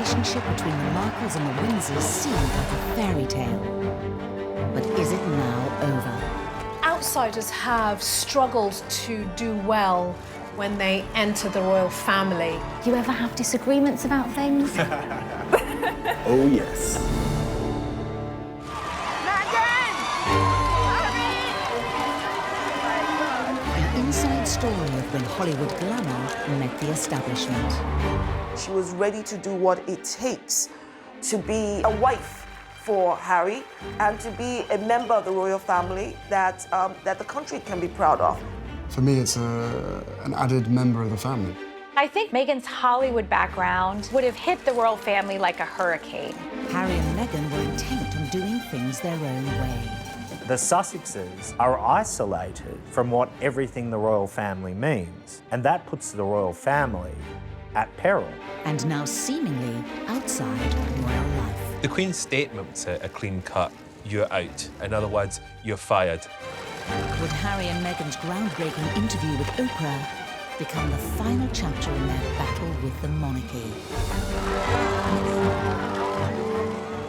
relationship between the Markles and the Windsors seemed like a fairy tale. But is it now over? Outsiders have struggled to do well when they enter the royal family. You ever have disagreements about things? Oh, yes. An inside story of when Hollywood glamour met the establishment. She was ready to do what it takes to be a wife for Harry and to be a member of the royal family that the country can be proud of. For me, it's an added member of the family. I think Meghan's Hollywood background would have hit the royal family like a hurricane. Harry and Meghan were intent on doing things their own way. The Sussexes are isolated from what everything the royal family means, and that puts the royal family at peril. And now seemingly outside royal life. The Queen's statement was a clean cut. You're out. In other words, you're fired. Would Harry and Meghan's groundbreaking interview with Oprah become the final chapter in their battle with the monarchy?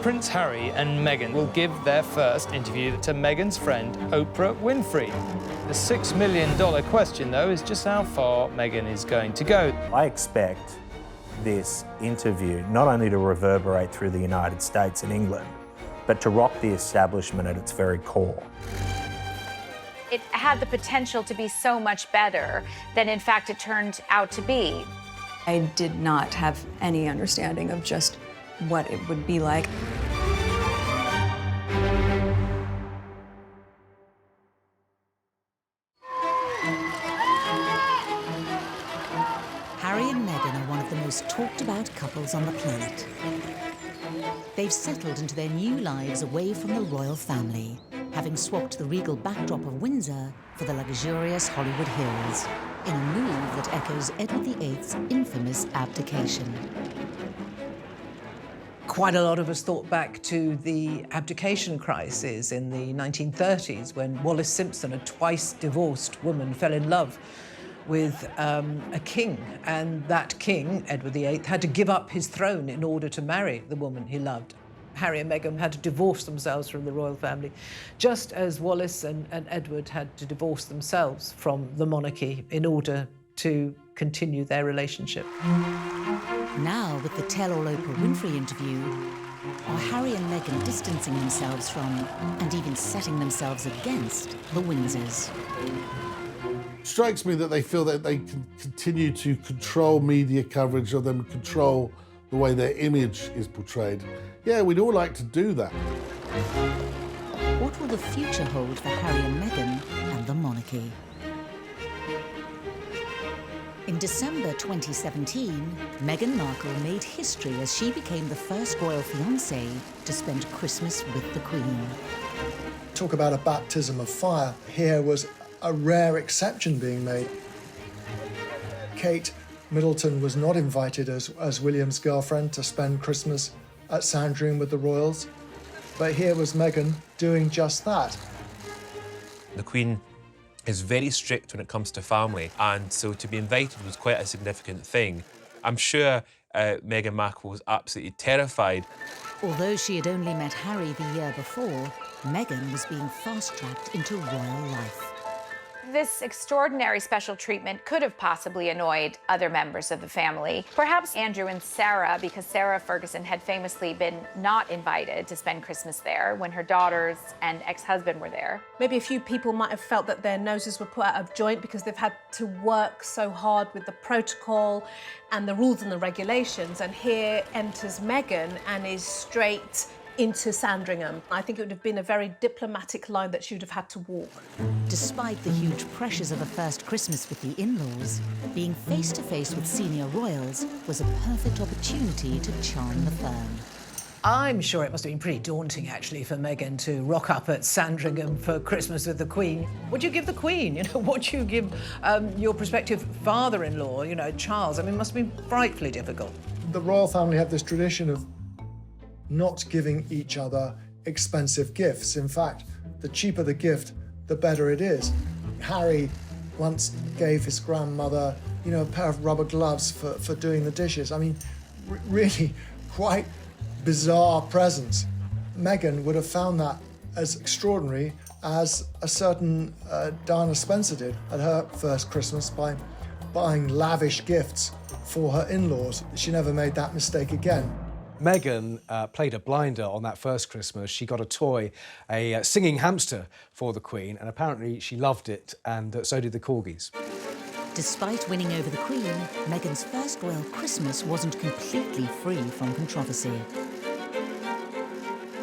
Prince Harry and Meghan will give their first interview to Meghan's friend, Oprah Winfrey. The $6 million question, though, is just how far Meghan is going to go. I expect this interview not only to reverberate through the United States and England, but to rock the establishment at its very core. It had the potential to be so much better than, in fact, it turned out to be. I did not have any understanding of just what it would be like. Harry and Meghan are one of the most talked about couples on the planet. They've settled into their new lives away from the royal family, having swapped the regal backdrop of Windsor for the luxurious Hollywood Hills, in a move that echoes Edward VIII's infamous abdication. Quite a lot of us thought back to the abdication crisis in the 1930s when Wallis Simpson, a twice divorced woman, fell in love with a king, and that king, Edward VIII, had to give up his throne in order to marry the woman he loved. Harry and Meghan had to divorce themselves from the royal family, just as Wallis and Edward had to divorce themselves from the monarchy in order to continue their relationship. Now, with the tell-all Oprah Winfrey interview, are Harry and Meghan distancing themselves from, and even setting themselves against, the Windsors? It strikes me that they feel that they can continue to control media coverage of them, control the way their image is portrayed. Yeah, we'd all like to do that. What will the future hold for Harry and Meghan and the monarchy? In December 2017, Meghan Markle made history as she became the first royal fiancée to spend Christmas with the Queen. Talk about a baptism of fire. Here was a rare exception being made. Kate Middleton was not invited as William's girlfriend to spend Christmas at Sandringham with the royals, but here was Meghan doing just that. The Queen is very strict when it comes to family, and so to be invited was quite a significant thing. I'm sure Meghan Markle was absolutely terrified. Although she had only met Harry the year before, Meghan was being fast-tracked into royal life. This extraordinary special treatment could have possibly annoyed other members of the family. Perhaps Andrew and Sarah, because Sarah Ferguson had famously been not invited to spend Christmas there when her daughters and ex-husband were there. Maybe a few people might have felt that their noses were put out of joint because they've had to work so hard with the protocol and the rules and the regulations, and here enters Meghan and is straight into Sandringham. I think it would have been a very diplomatic line that she would have had to walk. Despite the huge pressures of a first Christmas with the in-laws, being face-to-face with senior royals was a perfect opportunity to charm the firm. I'm sure it must have been pretty daunting, actually, for Meghan to rock up at Sandringham for Christmas with the Queen. What do you give the Queen? You know, what do you give your prospective father-in-law, you know, Charles? I mean, it must have been frightfully difficult. The royal family have this tradition of not giving each other expensive gifts. In fact, the cheaper the gift, the better it is. Harry once gave his grandmother, you know, a pair of rubber gloves for doing the dishes. I mean, really quite bizarre presents. Meghan would have found that as extraordinary as a certain Diana Spencer did at her first Christmas by buying lavish gifts for her in-laws. She never made that mistake again. Meghan played a blinder on that first Christmas. She got a toy, a singing hamster for the Queen, and apparently she loved it, and so did the corgis. Despite winning over the Queen, Meghan's first royal Christmas wasn't completely free from controversy.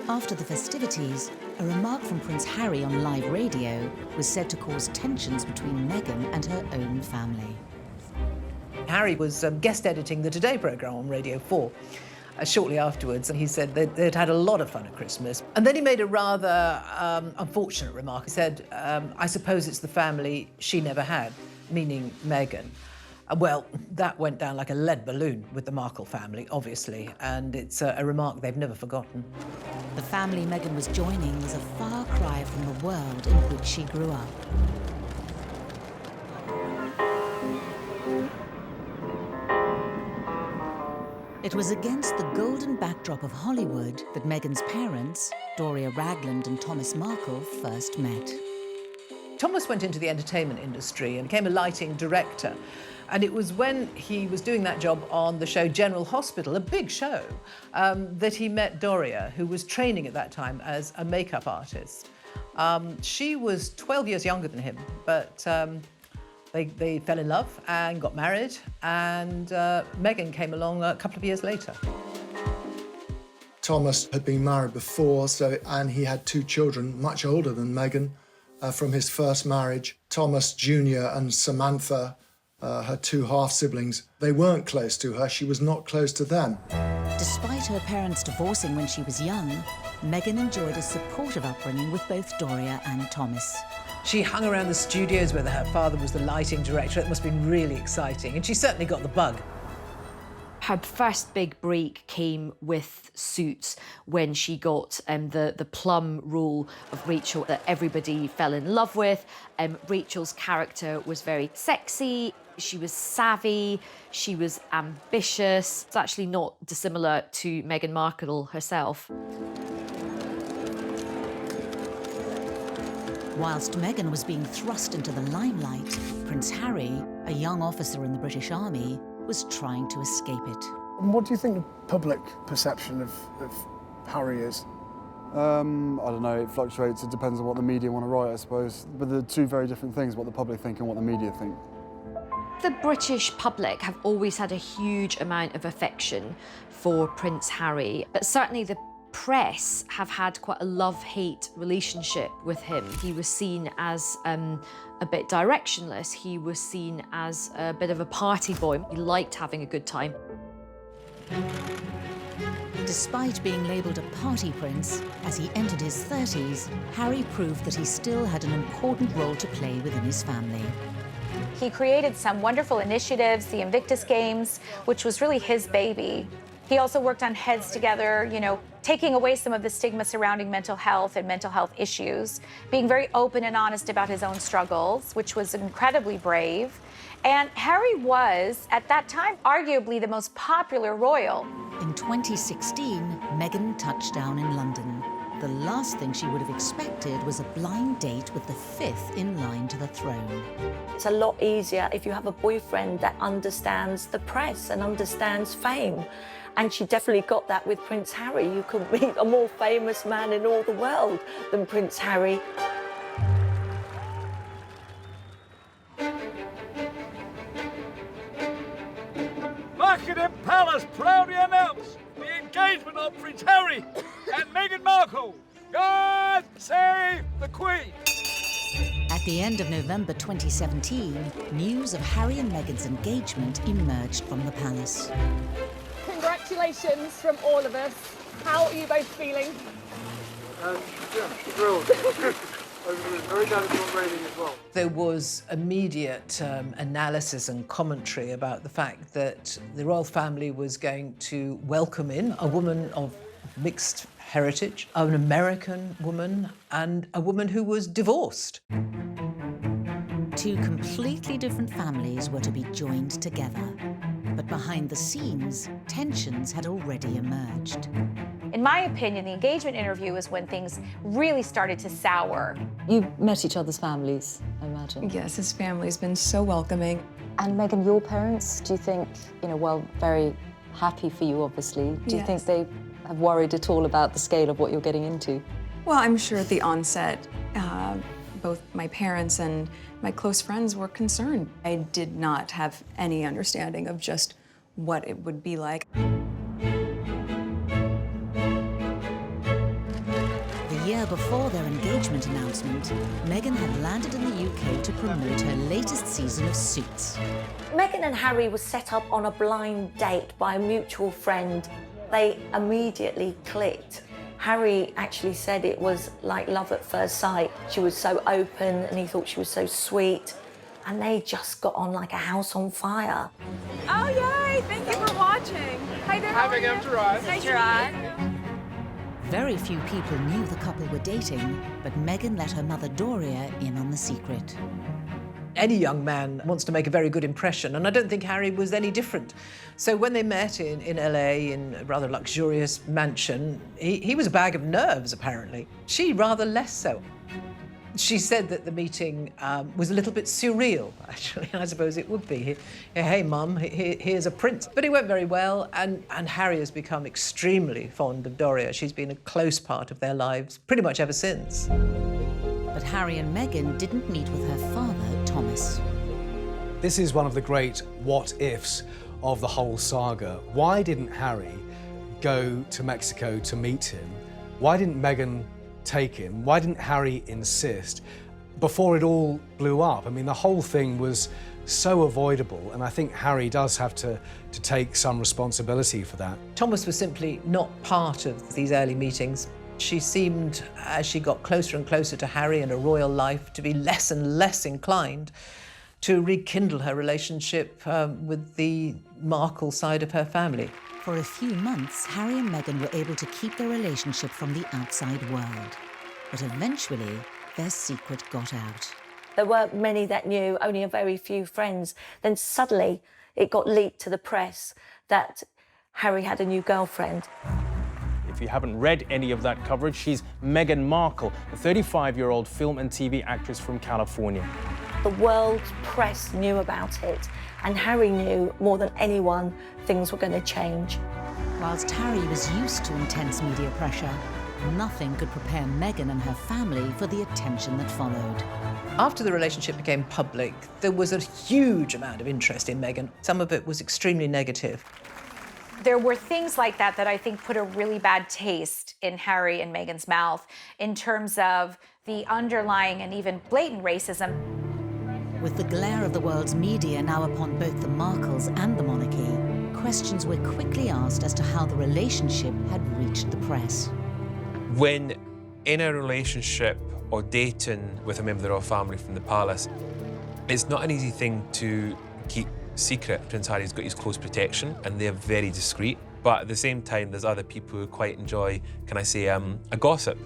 After the festivities, a remark from Prince Harry on live radio was said to cause tensions between Meghan and her own family. Harry was guest editing the Today programme on Radio 4 shortly afterwards, and he said they'd had a lot of fun at Christmas. And then he made a rather unfortunate remark. He said, I suppose it's the family she never had, meaning Meghan. Well, that went down like a lead balloon with the Markle family, obviously, and it's a remark they've never forgotten. The family Meghan was joining was a far cry from the world in which she grew up. It was against the golden backdrop of Hollywood that Meghan's parents, Doria Ragland and Thomas Markle, first met. Thomas went into the entertainment industry and became a lighting director. And it was when he was doing that job on the show General Hospital, a big show, that he met Doria, who was training at that time as a makeup artist. She was 12 years younger than him, but they fell in love and got married, and Meghan came along a couple of years later. Thomas had been married before, and he had 2 children, much older than Meghan, from his first marriage. Thomas Jr. and Samantha, her 2 half-siblings, they weren't close to her. She was not close to them. Despite her parents divorcing when she was young, Meghan enjoyed a supportive upbringing with both Doria and Thomas. She hung around the studios where her father was the lighting director. It must have been really exciting, and she certainly got the bug. Her first big break came with Suits when she got the plum role of Rachel that everybody fell in love with. Rachel's character was very sexy, she was savvy, she was ambitious. It's actually not dissimilar to Meghan Markle herself. Whilst Meghan was being thrust into the limelight, Prince Harry, a young officer in the British Army, was trying to escape it. And what do you think the public perception of Harry is? I don't know, it fluctuates. It depends on what the media want to write, I suppose. But they're 2 very different things, what the public think and what the media think. The British public have always had a huge amount of affection for Prince Harry, but certainly the press have had quite a love-hate relationship with him. He was seen as a bit directionless. He was seen as a bit of a party boy. He liked having a good time. Despite being labelled a party prince, as he entered his 30s, Harry proved that he still had an important role to play within his family. He created some wonderful initiatives, the Invictus Games, which was really his baby. He also worked on Heads Together, you know, taking away some of the stigma surrounding mental health and mental health issues, being very open and honest about his own struggles, which was incredibly brave. And Harry was, at that time, arguably the most popular royal. In 2016, Meghan touched down in London. The last thing she would have expected was a blind date with the 5th in line to the throne. It's a lot easier if you have a boyfriend that understands the press and understands fame. And she definitely got that with Prince Harry. You could meet a more famous man in all the world than Prince Harry. Buckingham Palace proudly announce the engagement of Prince Harry and Meghan Markle. God save the Queen! At the end of November 2017, news of Harry and Meghan's engagement emerged from the palace. Congratulations from all of us. How are you both feeling? Yeah, thrilled. Very glad it's not raining as well. There was immediate analysis and commentary about the fact that the royal family was going to welcome in a woman of mixed heritage, an American woman, and a woman who was divorced. 2 completely different families were to be joined together. But behind the scenes, tensions had already emerged. In my opinion, the engagement interview is when things really started to sour. You met each other's families, I imagine. Yes, his family's been so welcoming. And Meghan, your parents, do you think, well, very happy for you, obviously. Do you think they have worried at all about the scale of what you're getting into? Well, I'm sure at the onset, both my parents and my close friends were concerned. I did not have any understanding of just what it would be like. The year before their engagement announcement, Meghan had landed in the UK to promote her latest season of Suits. Meghan and Harry were set up on a blind date by a mutual friend. They immediately clicked. Harry actually said it was like love at first sight. She was so open and he thought she was so sweet. And they just got on like a house on fire. Oh, yay! Thank you for watching. Hi there. Hi, Meghan. Gerard. Nice to meet you. Very few people knew the couple were dating, but Meghan let her mother Doria in on the secret. Any young man wants to make a very good impression, and I don't think Harry was any different. So when they met in LA in a rather luxurious mansion, he was a bag of nerves, apparently. She rather less so. She said that the meeting was a little bit surreal, actually. I suppose it would be. Hey, Mum, here's a prince. But it went very well, and Harry has become extremely fond of Doria. She's been a close part of their lives pretty much ever since. But Harry and Meghan didn't meet with her father, Thomas. This is one of the great what-ifs of the whole saga. Why didn't Harry go to Mexico to meet him? Why didn't Meghan take him? Why didn't Harry insist before it all blew up? I mean, the whole thing was so avoidable, and I think Harry does have to take some responsibility for that. Thomas was simply not part of these early meetings. She seemed, as she got closer and closer to Harry and a royal life, to be less and less inclined to rekindle her relationship with the Markle side of her family. For a few months, Harry and Meghan were able to keep their relationship from the outside world. But eventually, their secret got out. There weren't many that knew, only a very few friends. Then suddenly, it got leaked to the press that Harry had a new girlfriend. If you haven't read any of that coverage, she's Meghan Markle, a 35-year-old film and TV actress from California. The world's press knew about it, and Harry knew more than anyone things were going to change. Whilst Harry was used to intense media pressure, nothing could prepare Meghan and her family for the attention that followed. After the relationship became public, there was a huge amount of interest in Meghan. Some of it was extremely negative. There were things like that that I think put a really bad taste in Harry and Meghan's mouth in terms of the underlying and even blatant racism. With the glare of the world's media now upon both the Markles and the monarchy, questions were quickly asked as to how the relationship had reached the press. When in a relationship or dating with a member of the royal family from the palace, it's not an easy thing to keep secret. Prince Harry's got his close protection and they're very discreet. But at the same time, there's other people who quite enjoy, can I say, a gossip.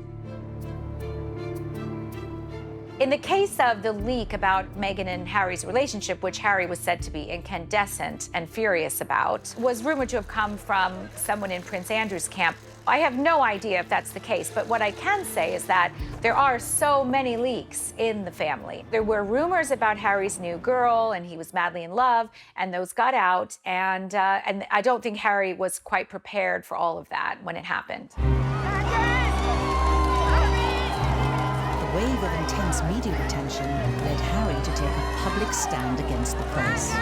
In the case of the leak about Meghan and Harry's relationship, which Harry was said to be incandescent and furious about, was rumored to have come from someone in Prince Andrew's camp. I have no idea if that's the case, but what I can say is that there are so many leaks in the family. There were rumors about Harry's new girl, and he was madly in love, and those got out, and I don't think Harry was quite prepared for all of that when it happened. The wave of intense media attention led Harry to take a public stand against the press.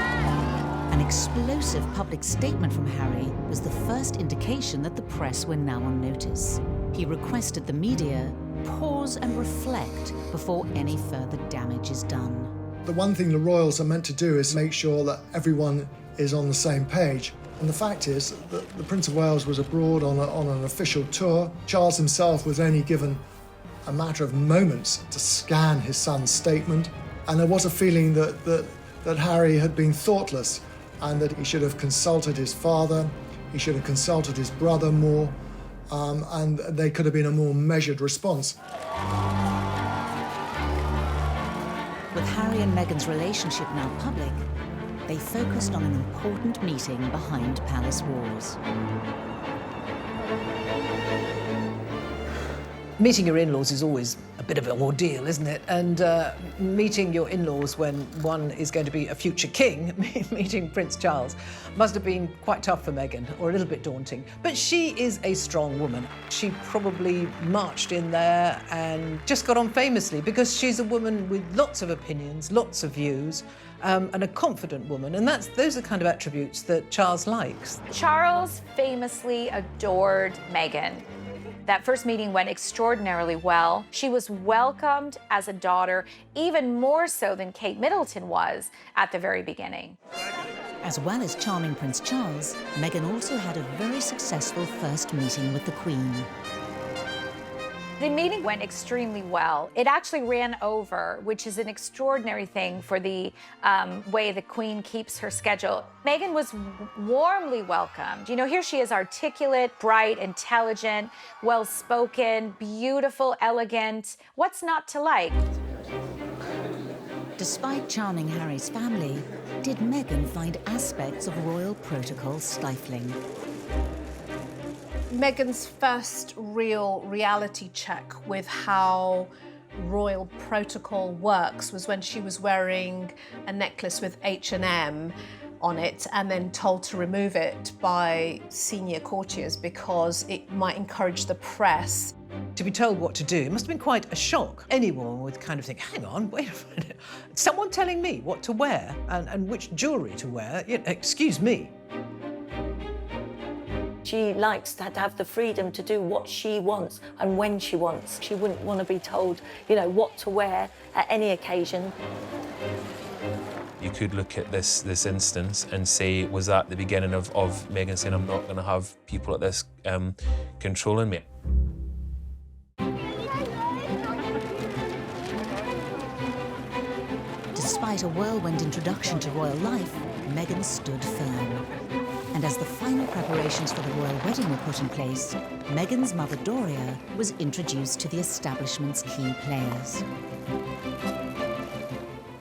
An explosive public statement from Harry was the first indication that the press were now on notice. He requested the media pause and reflect before any further damage is done. The one thing the royals are meant to do is make sure that everyone is on the same page. And the fact is that the Prince of Wales was abroad on an official tour. Charles himself was only given a matter of moments to scan his son's statement. And there was a feeling that Harry had been thoughtless, and that he should have consulted his father, he should have consulted his brother more, and there could have been a more measured response. With Harry and Meghan's relationship now public, they focused on an important meeting behind palace walls. Meeting your in-laws is always a bit of an ordeal, isn't it? And meeting your in-laws when one is going to be a future king, meeting Prince Charles, must have been quite tough for Meghan, or a little bit daunting. But she is a strong woman. She probably marched in there and just got on famously because she's a woman with lots of opinions, lots of views, and a confident woman. And those are the kind of attributes that Charles likes. Charles famously adored Meghan. That first meeting went extraordinarily well. She was welcomed as a daughter, even more so than Kate Middleton was at the very beginning. As well as charming Prince Charles, Meghan also had a very successful first meeting with the Queen. The meeting went extremely well. It actually ran over, which is an extraordinary thing for the way the Queen keeps her schedule. Meghan was warmly welcomed. You know, here she is, articulate, bright, intelligent, well-spoken, beautiful, elegant. What's not to like? Despite charming Harry's family, did Meghan find aspects of royal protocol stifling? Meghan's first real reality check with how royal protocol works was when she was wearing a necklace with H&M on it and then told to remove it by senior courtiers because it might encourage the press. To be told what to do must have been quite a shock. Any woman would kind of think, hang on, wait a minute. Someone telling me what to wear and which jewellery to wear? Excuse me. She likes to have the freedom to do what she wants and when she wants. She wouldn't want to be told, you know, what to wear at any occasion. You could look at this instance and say, was that the beginning of Meghan saying, I'm not going to have people like this controlling me? Despite a whirlwind introduction to royal life, Meghan stood firm. And as the final preparations for the royal wedding were put in place, Meghan's mother Doria was introduced to the establishment's key players.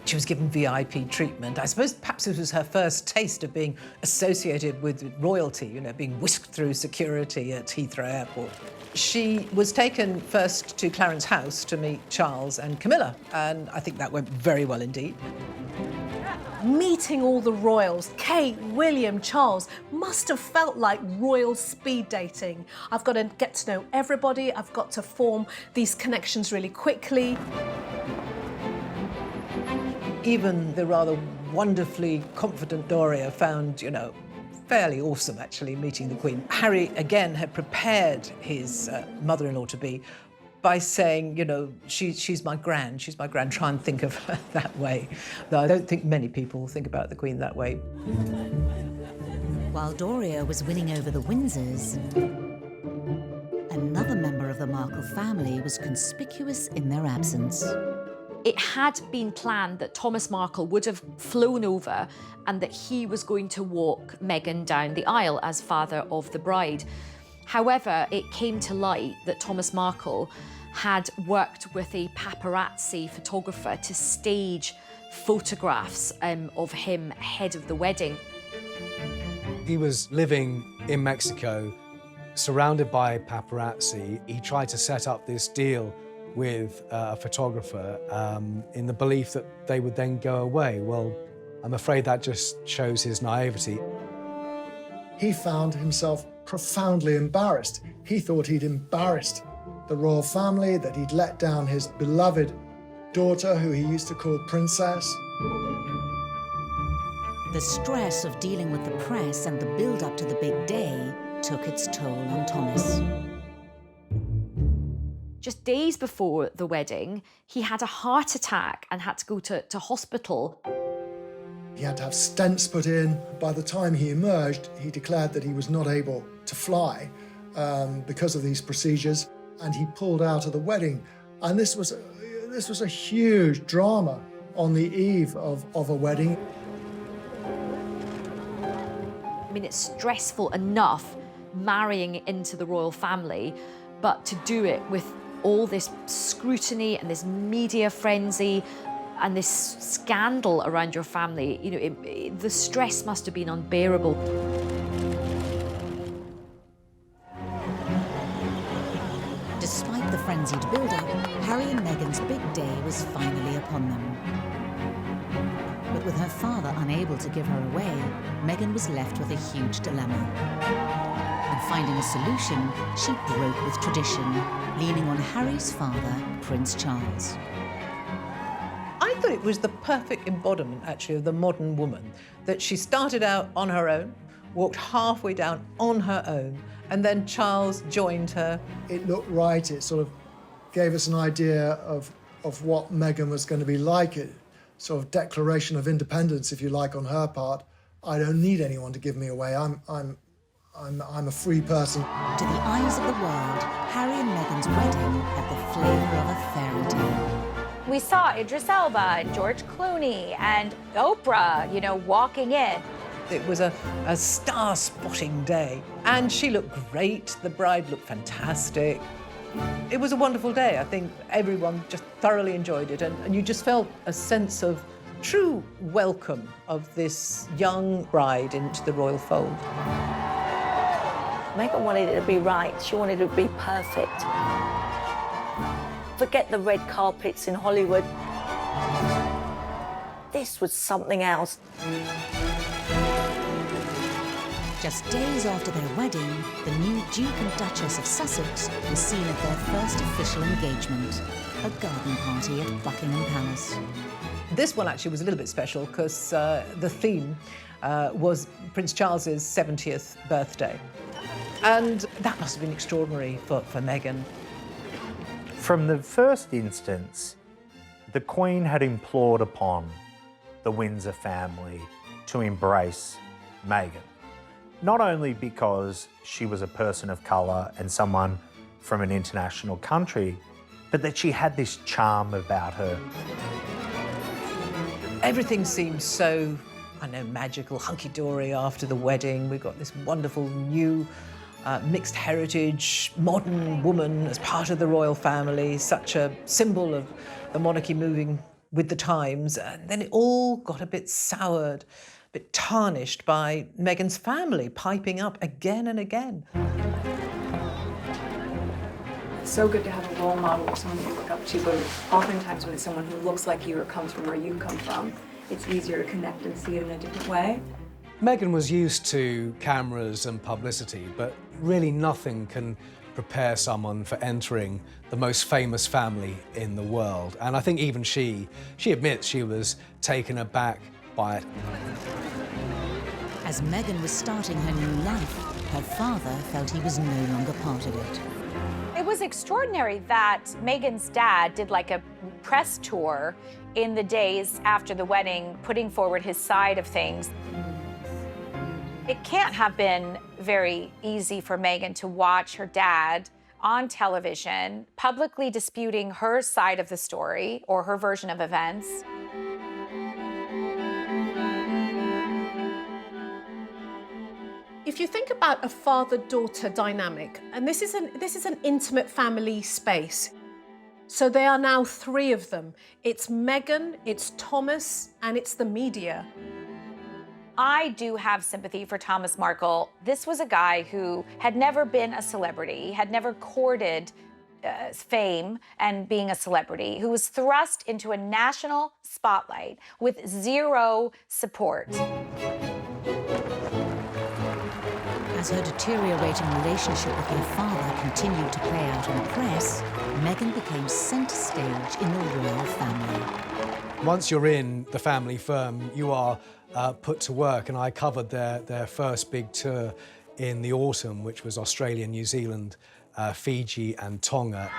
She was given VIP treatment. I suppose perhaps it was her first taste of being associated with royalty, you know, being whisked through security at Heathrow Airport. She was taken first to Clarence House to meet Charles and Camilla, and I think that went very well indeed. Meeting all the royals, Kate, William, Charles, must have felt like royal speed dating. I've got to get to know everybody, I've got to form these connections really quickly. Even the rather wonderfully confident Doria found, you know, fairly awesome actually meeting the Queen. Harry again had prepared his mother-in-law-to-be by saying, you know, she's my gran, try and think of her that way. Though I don't think many people think about the Queen that way. While Doria was winning over the Windsors, another member of the Markle family was conspicuous in their absence. It had been planned that Thomas Markle would have flown over and that he was going to walk Meghan down the aisle as father of the bride. However, it came to light that Thomas Markle had worked with a paparazzi photographer to stage photographs of him ahead of the wedding. He was living in Mexico, surrounded by paparazzi. He tried to set up this deal with a photographer in the belief that they would then go away. Well, I'm afraid that just shows his naivety. He found himself profoundly embarrassed. He thought he'd embarrassed the royal family, that he'd let down his beloved daughter, who he used to call Princess. The stress of dealing with the press and the build-up to the big day took its toll on Thomas. Just days before the wedding, he had a heart attack and had to go to hospital. He had to have stents put in. By the time he emerged, he declared that he was not able to fly because of these procedures, and he pulled out of the wedding. And this was a huge drama on the eve of a wedding. I mean, it's stressful enough marrying into the royal family, but to do it with all this scrutiny and this media frenzy, and this scandal around your family, you know, the stress must have been unbearable. Despite the frenzied build-up, Harry and Meghan's big day was finally upon them. But with her father unable to give her away, Meghan was left with a huge dilemma. And finding a solution, she broke with tradition, leaning on Harry's father, Prince Charles. I thought it was the perfect embodiment, actually, of the modern woman, that she started out on her own, walked halfway down on her own, and then Charles joined her. It looked right. It sort of gave us an idea of what Meghan was going to be like. It sort of declaration of independence, if you like, on her part. I don't need anyone to give me away. I'm a free person. To the eyes of the world, Harry and Meghan's wedding had the flavour of a fairy tale. We saw Idris Elba and George Clooney and Oprah, you know, walking in. It was a star-spotting day, and she looked great. The bride looked fantastic. It was a wonderful day. I think everyone just thoroughly enjoyed it, and you just felt a sense of true welcome of this young bride into the royal fold. Meghan wanted it to be right. She wanted it to be perfect. Forget the red carpets in Hollywood. This was something else. Just days after their wedding, the new Duke and Duchess of Sussex were seen at their first official engagement, a garden party at Buckingham Palace. This one actually was a little bit special because the theme was Prince Charles's 70th birthday. And that must have been extraordinary for Meghan. From the first instance, the Queen had implored upon the Windsor family to embrace Meghan. Not only because she was a person of colour and someone from an international country, but that she had this charm about her. Everything seemed so, I know, magical, hunky-dory after the wedding. We've got this wonderful new mixed heritage, modern woman as part of the royal family, such a symbol of the monarchy moving with the times. And then it all got a bit soured, a bit tarnished by Meghan's family piping up again and again. It's so good to have a role model or someone you look up to, but oftentimes when it's someone who looks like you or comes from where you come from, it's easier to connect and see it in a different way. Meghan was used to cameras and publicity, but really nothing can prepare someone for entering the most famous family in the world. And I think even she admits she was taken aback by it. As Meghan was starting her new life, her father felt he was no longer part of it. It was extraordinary that Meghan's dad did like a press tour in the days after the wedding, putting forward his side of things. It can't have been very easy for Meghan to watch her dad on television, publicly disputing her side of the story or her version of events. If you think about a father-daughter dynamic, and this is an intimate family space, so there are now three of them. It's Meghan, it's Thomas, and it's the media. I do have sympathy for Thomas Markle. This was a guy who had never been a celebrity, had never courted fame and being a celebrity, who was thrust into a national spotlight with zero support. As her deteriorating relationship with her father continued to play out in the press, Meghan became centre stage in the royal family. Once you're in the family firm, you are put to work, and I covered their first big tour in the autumn, which was Australia, New Zealand, Fiji and Tonga.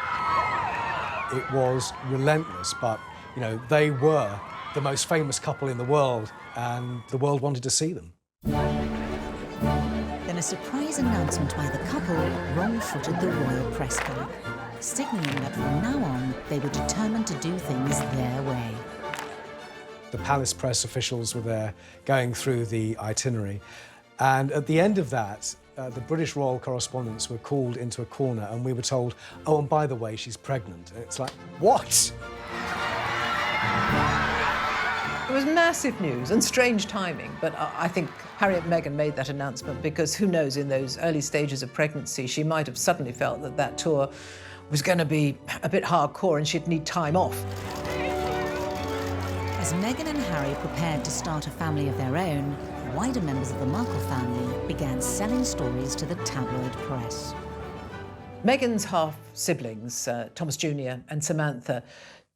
It was relentless, but you know, they were the most famous couple in the world, and the world wanted to see them. Then a surprise announcement by the couple wrong-footed the royal press club, signalling that from now on they were determined to do things their way. The palace press officials were there going through the itinerary, and at the end of that, the British royal correspondents were called into a corner and we were told, oh, and by the way, she's pregnant. And it's like, what? It was massive news and strange timing, but I think Harry and Meghan made that announcement because who knows, in those early stages of pregnancy, she might have suddenly felt that that tour was going to be a bit hardcore and she'd need time off. As Meghan and Harry prepared to start a family of their own, wider members of the Markle family began selling stories to the tabloid press. Meghan's half-siblings, Thomas Jr. and Samantha,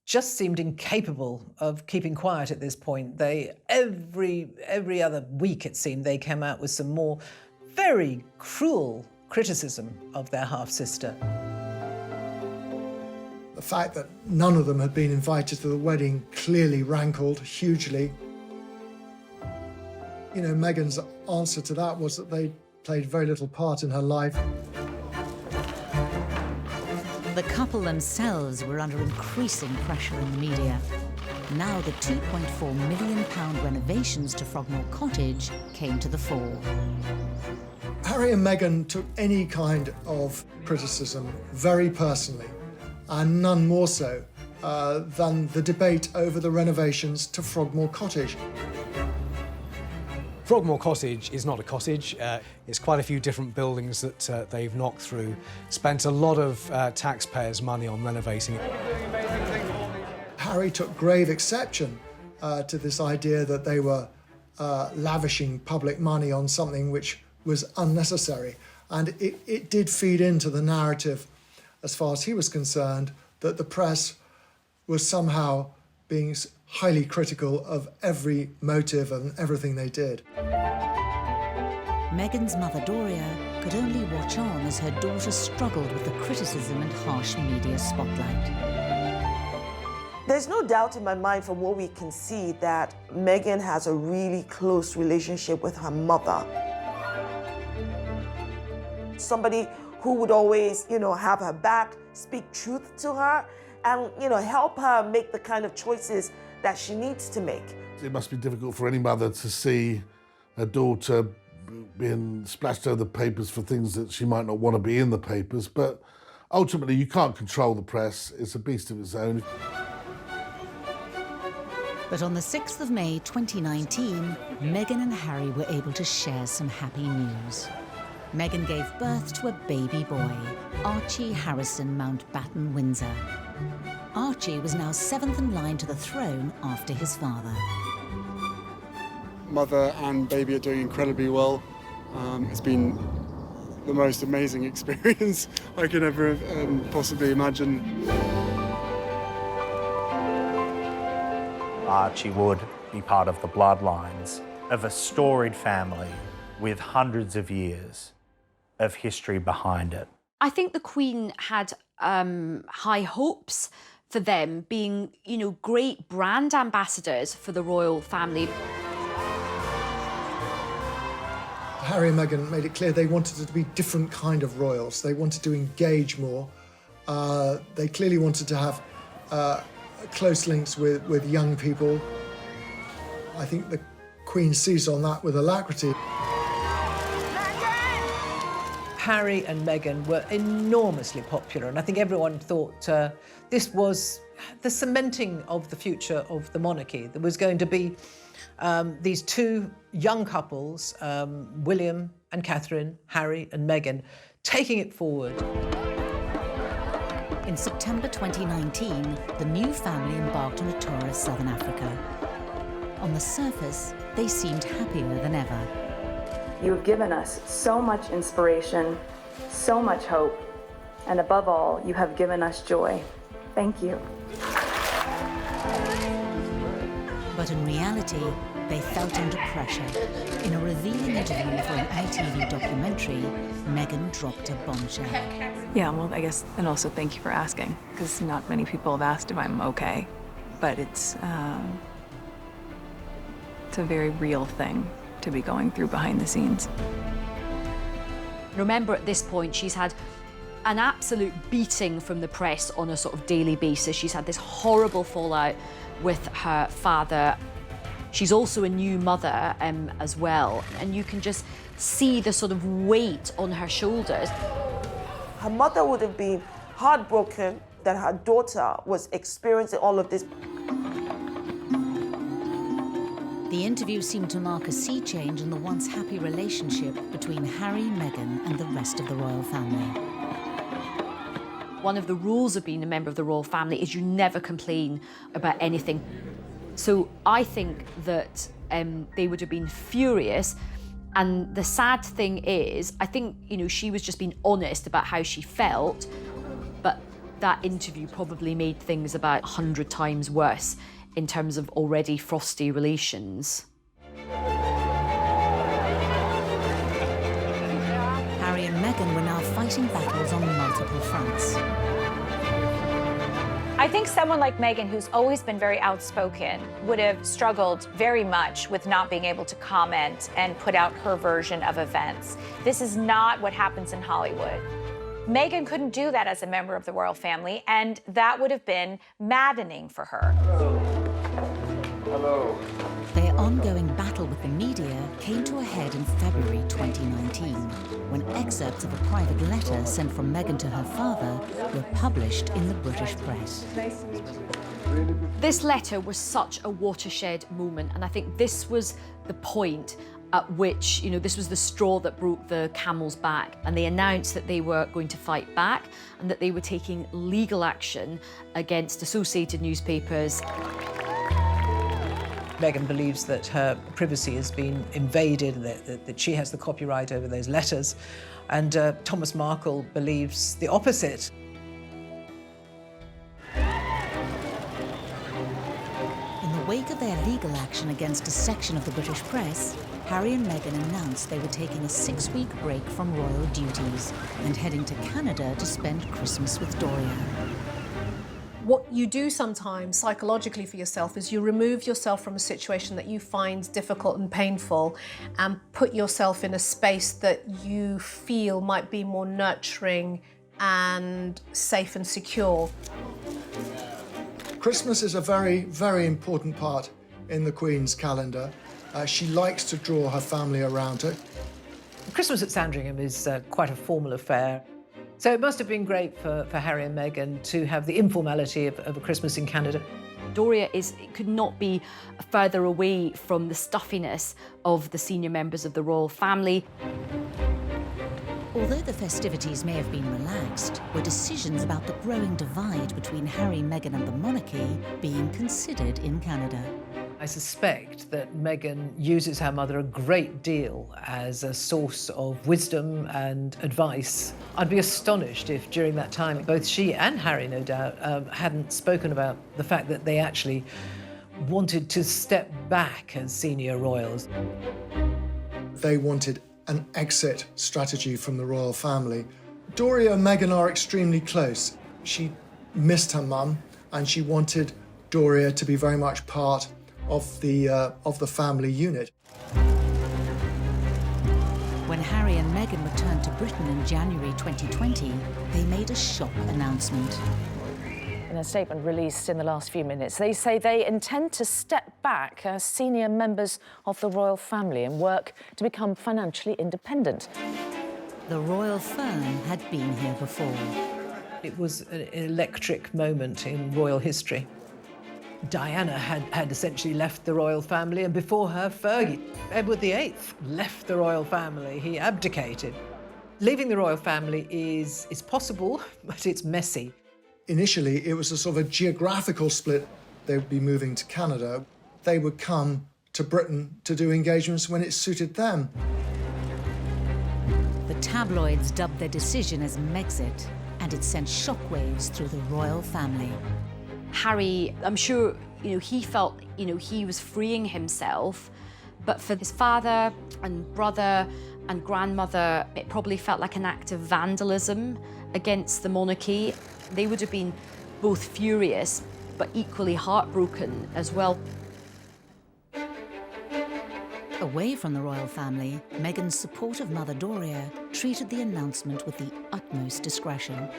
just seemed incapable of keeping quiet at this point. Every other week, it seemed, they came out with some more very cruel criticism of their half-sister. The fact that none of them had been invited to the wedding clearly rankled hugely. You know, Meghan's answer to that was that they played very little part in her life. The couple themselves were under increasing pressure in the media. Now the £2.4 million renovations to Frogmore Cottage came to the fore. Harry and Meghan took any kind of criticism very personally, and none more so than the debate over the renovations to Frogmore Cottage. Frogmore Cottage is not a cottage. It's quite a few different buildings that they've knocked through. Spent a lot of taxpayers' money on renovating it. Harry took grave exception to this idea that they were lavishing public money on something which was unnecessary. And it did feed into the narrative, as far as he was concerned, that the press was somehow being highly critical of every motive and everything they did. Meghan's mother, Doria, could only watch on as her daughter struggled with the criticism and harsh media spotlight. There's no doubt in my mind from what we can see that Meghan has a really close relationship with her mother. Somebody who would always, have her back, speak truth to her, and, help her make the kind of choices that she needs to make. It must be difficult for any mother to see a daughter being splashed over the papers for things that she might not want to be in the papers, but ultimately you can't control the press. It's a beast of its own. But on the 6th of May 2019, Meghan and Harry were able to share some happy news. Meghan gave birth to a baby boy, Archie Harrison Mountbatten Windsor. Archie was now 7th in line to the throne after his father. Mother and baby are doing incredibly well. It's been the most amazing experience I could ever possibly imagine. Archie would be part of the bloodlines of a storied family with hundreds of years of history behind it. I think the Queen had high hopes for them being, great brand ambassadors for the royal family. Harry and Meghan made it clear they wanted to be different kind of royals. They wanted to engage more. They clearly wanted to have close links with young people. I think the Queen seized on that with alacrity. Harry and Meghan were enormously popular, and I think everyone thought this was the cementing of the future of the monarchy. There was going to be these two young couples, William and Catherine, Harry and Meghan, taking it forward. In September 2019, the new family embarked on a tour of Southern Africa. On the surface, they seemed happier than ever. You have given us so much inspiration, so much hope, and above all, you have given us joy. Thank you. But in reality, they felt under pressure. In a revealing interview for an ITV documentary, Meghan dropped a bombshell. Yeah, well, I guess, and also thank you for asking, because not many people have asked if I'm okay, but it's a very real thing to be going through behind the scenes. Remember, at this point, she's had an absolute beating from the press on a sort of daily basis. She's had this horrible fallout with her father. She's also a new mother as well, and you can just see the sort of weight on her shoulders. Her mother would have been heartbroken that her daughter was experiencing all of this. The interview seemed to mark a sea change in the once happy relationship between Harry, Meghan and the rest of the royal family. One of the rules of being a member of the royal family is you never complain about anything. So I think that they would have been furious. And the sad thing is, I think, she was just being honest about how she felt, but that interview probably made things about 100 times worse in terms of already frosty relations. Harry and Meghan were now fighting battles on multiple fronts. I think someone like Meghan, who's always been very outspoken, would have struggled very much with not being able to comment and put out her version of events. This is not what happens in Hollywood. Meghan couldn't do that as a member of the royal family, and that would have been maddening for her. Hello. Their ongoing battle with the media came to a head in February 2019, when excerpts of a private letter sent from Meghan to her father were published in the British press. This letter was such a watershed moment, and I think this was the point at which, this was the straw that broke the camel's back, and they announced that they were going to fight back and that they were taking legal action against associated newspapers. Meghan believes that her privacy has been invaded, that she has the copyright over those letters, and Thomas Markle believes the opposite. In the wake of their legal action against a section of the British press, Harry and Meghan announced they were taking a 6-week break from royal duties and heading to Canada to spend Christmas with Doria. What you do sometimes psychologically for yourself is you remove yourself from a situation that you find difficult and painful and put yourself in a space that you feel might be more nurturing and safe and secure. Christmas is a very, very important part in the Queen's calendar. She likes to draw her family around her. Christmas at Sandringham is quite a formal affair. So it must have been great for Harry and Meghan to have the informality of a Christmas in Canada. Doria could not be further away from the stuffiness of the senior members of the royal family. Although the festivities may have been relaxed, were decisions about the growing divide between Harry, Meghan and the monarchy being considered in Canada. I suspect that Meghan uses her mother a great deal as a source of wisdom and advice. I'd be astonished if during that time both she and Harry, no doubt, hadn't spoken about the fact that they actually wanted to step back as senior royals. They wanted an exit strategy from the royal family. Doria and Meghan are extremely close. She missed her mum and she wanted Doria to be very much part of the family unit. When Harry and Meghan returned to Britain in January 2020, they made a shock announcement. In a statement released in the last few minutes, they say they intend to step back as senior members of the royal family and work to become financially independent. The royal firm had been here before. It was an electric moment in royal history. Diana had essentially left the royal family, and before her, Fergie. Edward VIII left the royal family. He abdicated. Leaving the royal family is possible, but it's messy. Initially, it was a sort of a geographical split. They would be moving to Canada. They would come to Britain to do engagements when it suited them. The tabloids dubbed their decision as Megxit, and it sent shockwaves through the royal family. Harry, I'm sure, he felt, he was freeing himself, but for his father and brother and grandmother, it probably felt like an act of vandalism against the monarchy. They would have been both furious, but equally heartbroken as well. Away from the royal family, Meghan's supportive mother Doria treated the announcement with the utmost discretion.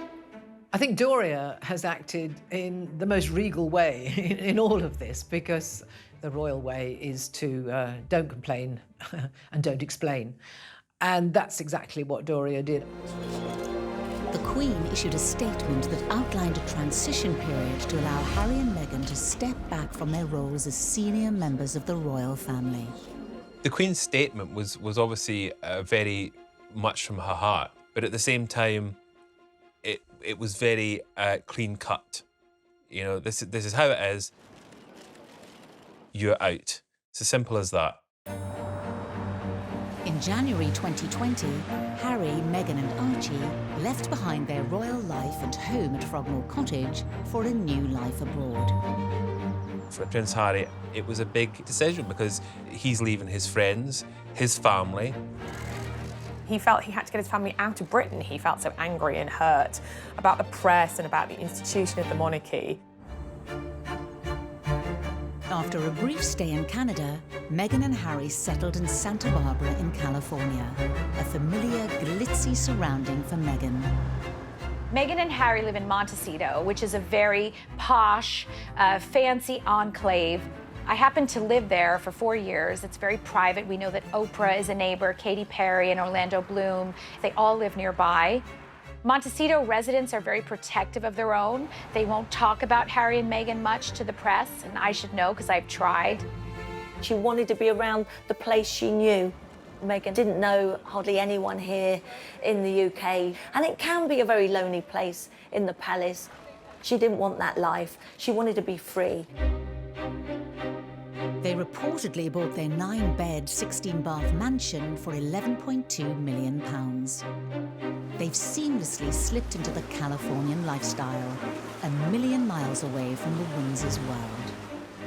I think Doria has acted in the most regal way in all of this, because the royal way is to don't complain and don't explain. And that's exactly what Doria did. The Queen issued a statement that outlined a transition period to allow Harry and Meghan to step back from their roles as senior members of the royal family. The Queen's statement was obviously very much from her heart, but at the same time, it was very clean-cut. You know, this is how it is. You're out. It's as simple as that. In January 2020, Harry, Meghan and Archie left behind their royal life and home at Frogmore Cottage for a new life abroad. For Prince Harry, it was a big decision because he's leaving his friends, his family. He felt he had to get his family out of Britain. He felt so angry and hurt about the press and about the institution of the monarchy. After a brief stay in Canada, Meghan and Harry settled in Santa Barbara in California, a familiar, glitzy surrounding for Meghan. Meghan and Harry live in Montecito, which is a very posh, fancy enclave. I happened to live there for 4 years. It's very private. We know that Oprah is a neighbor, Katy Perry and Orlando Bloom. They all live nearby. Montecito residents are very protective of their own. They won't talk about Harry and Meghan much to the press, and I should know because I've tried. She wanted to be around the place she knew. Meghan didn't know hardly anyone here in the UK, and it can be a very lonely place in the palace. She didn't want that life. She wanted to be free. They reportedly bought their 9-bed, 16-bath mansion for £11.2 million. They've seamlessly slipped into the Californian lifestyle, a million miles away from the Windsors world.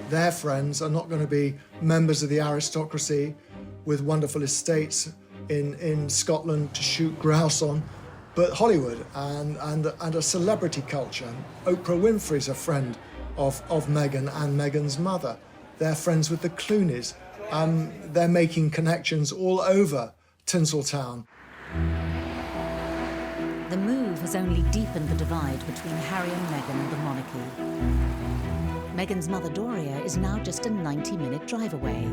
Their friends are not going to be members of the aristocracy with wonderful estates in Scotland to shoot grouse on, but Hollywood and a celebrity culture. Oprah Winfrey's a friend of Meghan and Meghan's mother. They're friends with the Clooneys. They're making connections all over Tinseltown. The move has only deepened the divide between Harry and Meghan and the monarchy. Meghan's mother, Doria, is now just a 90-minute drive away,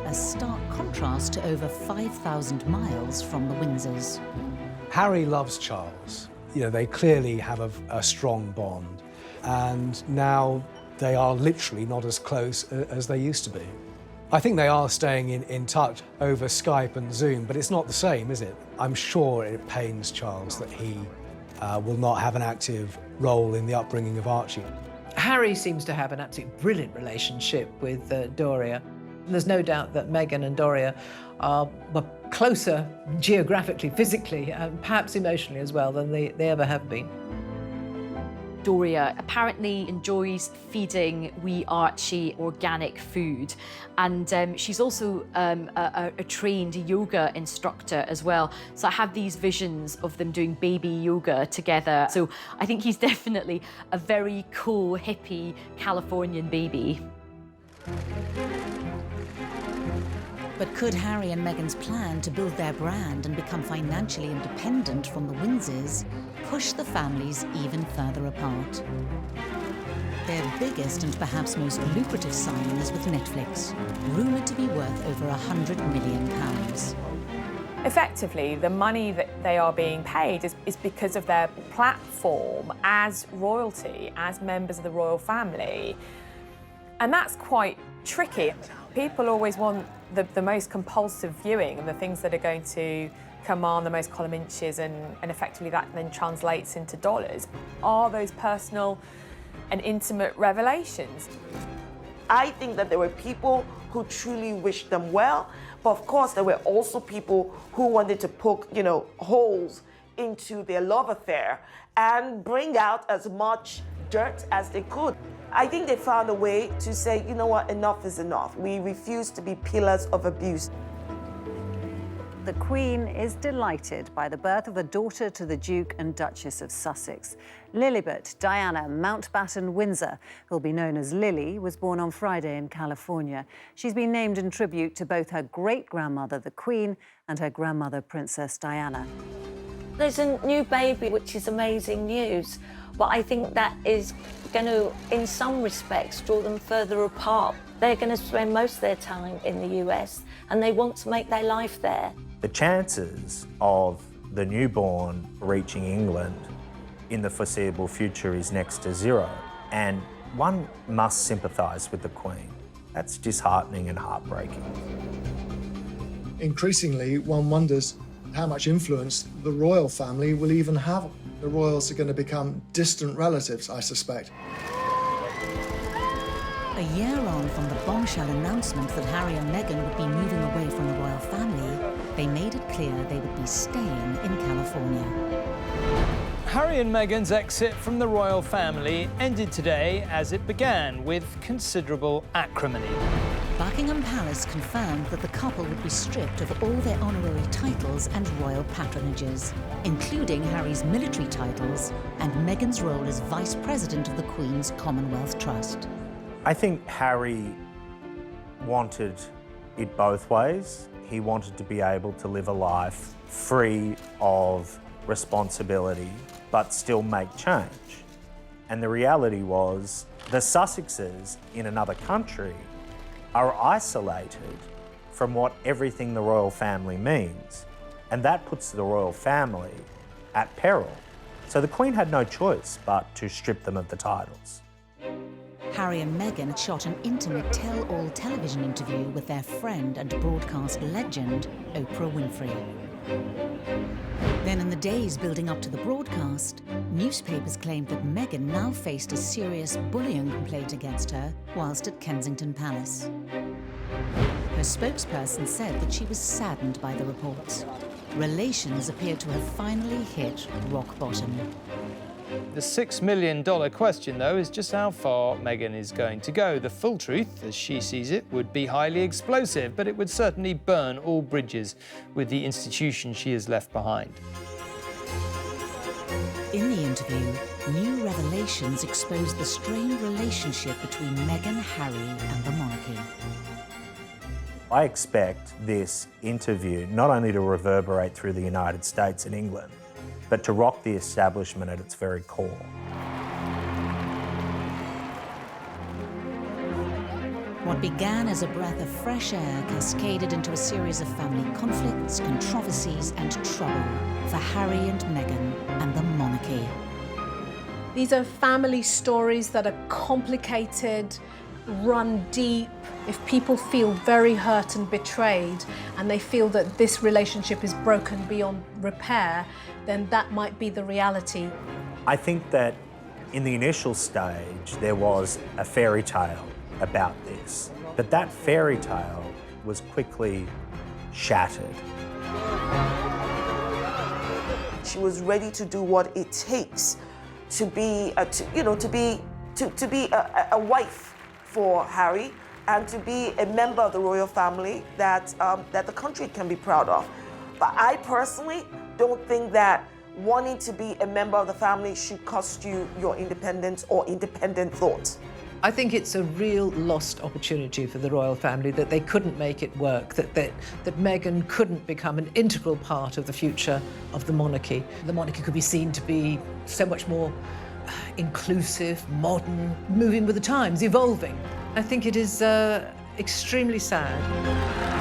a stark contrast to over 5,000 miles from the Windsors. Harry loves Charles. You know, they clearly have a strong bond, and now they are literally not as close as they used to be. I think they are staying in touch over Skype and Zoom, but it's not the same, is it? I'm sure it pains Charles that he will not have an active role in the upbringing of Archie. Harry seems to have an absolutely brilliant relationship with Doria. There's no doubt that Meghan and Doria are closer geographically, physically, and perhaps emotionally as well than they ever have been. Doria apparently enjoys feeding wee Archie organic food, and she's also a trained yoga instructor as well. So I have these visions of them doing baby yoga together. So I think he's definitely a very cool, hippie Californian baby. But could Harry and Meghan's plan to build their brand and become financially independent from the Windsors push the families even further apart? Their biggest and perhaps most lucrative signing is with Netflix, rumoured to be worth over £100 million. Effectively, the money that they are being paid is because of their platform as royalty, as members of the royal family. And that's quite tricky. People always want the most compulsive viewing and the things that are going to command the most column inches, and effectively that then translates into dollars. Are those personal and intimate revelations? I think that there were people who truly wished them well, but of course there were also people who wanted to poke, holes into their love affair and bring out as much dirt as they could. I think they found a way to say, you know what, enough is enough. We refuse to be pillars of abuse. The Queen is delighted by the birth of a daughter to the Duke and Duchess of Sussex. Lilibet Diana Mountbatten Windsor, who'll be known as Lily, was born on Friday in California. She's been named in tribute to both her great-grandmother, the Queen, and her grandmother, Princess Diana. There's a new baby, which is amazing news, but I think that is going to, in some respects, draw them further apart. They're going to spend most of their time in the US, and they want to make their life there. The chances of the newborn reaching England in the foreseeable future is next to zero. And one must sympathise with the Queen. That's disheartening and heartbreaking. Increasingly, one wonders how much influence the royal family will even have. The royals are going to become distant relatives, I suspect. A year on from the bombshell announcement that Harry and Meghan would be moving away from the royal family, they made it clear they would be staying in California. Harry and Meghan's exit from the royal family ended today as it began, with considerable acrimony. Buckingham Palace confirmed that the couple would be stripped of all their honorary titles and royal patronages, including Harry's military titles and Meghan's role as Vice President of the Queen's Commonwealth Trust. I think Harry wanted it both ways. He wanted to be able to live a life free of responsibility, but still make change. And the reality was, the Sussexes in another country are isolated from what everything the royal family means. And that puts the royal family at peril. So the Queen had no choice but to strip them of the titles. Harry and Meghan had shot an intimate tell-all television interview with their friend and broadcast legend, Oprah Winfrey. Then in the days building up to the broadcast, newspapers claimed that Meghan now faced a serious bullying complaint against her whilst at Kensington Palace. Her spokesperson said that she was saddened by the reports. Relations appeared to have finally hit rock bottom. The $6 million question, though, is just how far Meghan is going to go. The full truth, as she sees it, would be highly explosive, but it would certainly burn all bridges with the institution she has left behind. In the interview, new revelations exposed the strained relationship between Meghan, Harry, and the monarchy. I expect this interview not only to reverberate through the United States and England, but to rock the establishment at its very core. What began as a breath of fresh air cascaded into a series of family conflicts, controversies, and trouble for Harry and Meghan and the monarchy. These are family stories that are complicated, run deep. If people feel very hurt and betrayed, and they feel that this relationship is broken beyond repair, then that might be the reality. I think that in the initial stage, there was a fairy tale about this, but that fairy tale was quickly shattered. She was ready to do what it takes to be, a wife for Harry, and to be a member of the royal family that the country can be proud of. But I personally don't think that wanting to be a member of the family should cost you your independence or independent thoughts. I think it's a real lost opportunity for the royal family, that they couldn't make it work, that Meghan couldn't become an integral part of the future of the monarchy. The monarchy could be seen to be so much more inclusive, modern, moving with the times, evolving. I think it is extremely sad.